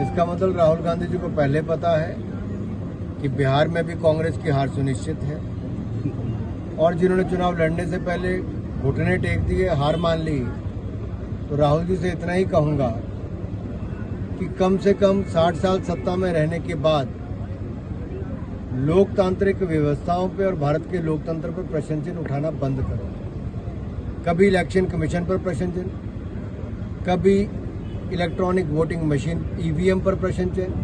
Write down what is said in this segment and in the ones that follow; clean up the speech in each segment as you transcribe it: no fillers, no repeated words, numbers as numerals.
इसका मतलब राहुल गांधी जी को पहले पता है कि बिहार में भी कांग्रेस की हार सुनिश्चित है और जिन्होंने चुनाव लड़ने से पहले घुटने टेक दिए, हार मान ली। तो राहुल जी से इतना ही कहूँगा कि कम से कम 60 साल सत्ता में रहने के बाद लोकतांत्रिक व्यवस्थाओं पे और भारत के लोकतंत्र पर प्रश्न चिन्ह उठाना बंद करो। कभी इलेक्शन कमीशन पर प्रश्न चिन्ह, कभी इलेक्ट्रॉनिक वोटिंग मशीन ईवीएम पर प्रश्न चिन्ह,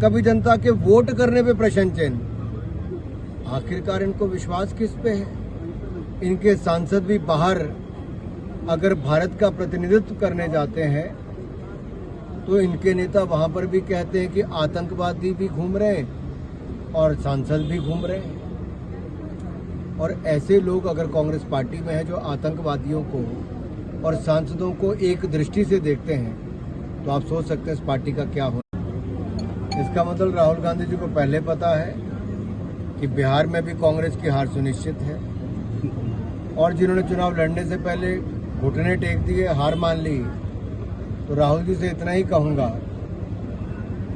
कभी जनता के वोट करने पे प्रश्न चिन्ह। आखिरकार इनको विश्वास किस पे है? इनके सांसद भी बाहर अगर भारत का प्रतिनिधित्व करने जाते हैं तो इनके नेता वहां पर भी कहते हैं कि आतंकवादी भी घूम रहे हैं और सांसद भी घूम रहे हैं। और ऐसे लोग अगर कांग्रेस पार्टी में हैं जो आतंकवादियों को और सांसदों को एक दृष्टि से देखते हैं तो आप सोच सकते हैं इस पार्टी का क्या होगा। इसका मतलब राहुल गांधी जी को पहले पता है कि बिहार में भी कांग्रेस की हार सुनिश्चित है और जिन्होंने चुनाव लड़ने से पहले घुटने टेक दिए, हार मान ली। तो राहुल जी से इतना ही कहूँगा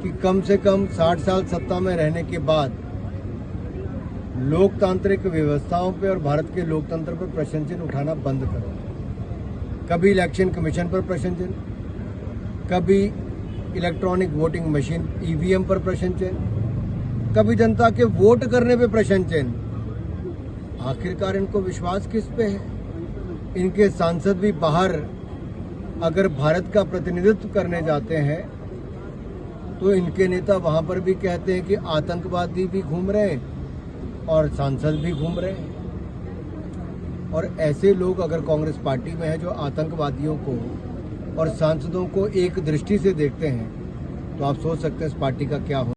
कि कम से कम 60 साल सत्ता में रहने के बाद लोकतांत्रिक व्यवस्थाओं पे और भारत के लोकतंत्र पर प्रश्न चिन्ह उठाना बंद करो। कभी इलेक्शन कमीशन पर प्रश्न चिन्ह, कभी इलेक्ट्रॉनिक वोटिंग मशीन ईवीएम पर प्रश्न चिन्ह, कभी जनता के वोट करने पे प्रश्न चिन्ह। आखिरकार इनको विश्वास किस पे है? इनके सांसद भी बाहर अगर भारत का प्रतिनिधित्व करने जाते हैं तो इनके नेता वहां पर भी कहते हैं कि आतंकवादी भी घूम रहे हैं और सांसद भी घूम रहे हैं। और ऐसे लोग अगर कांग्रेस पार्टी में हैं जो आतंकवादियों को और सांसदों को एक दृष्टि से देखते हैं तो आप सोच सकते हैं इस पार्टी का क्या होगा।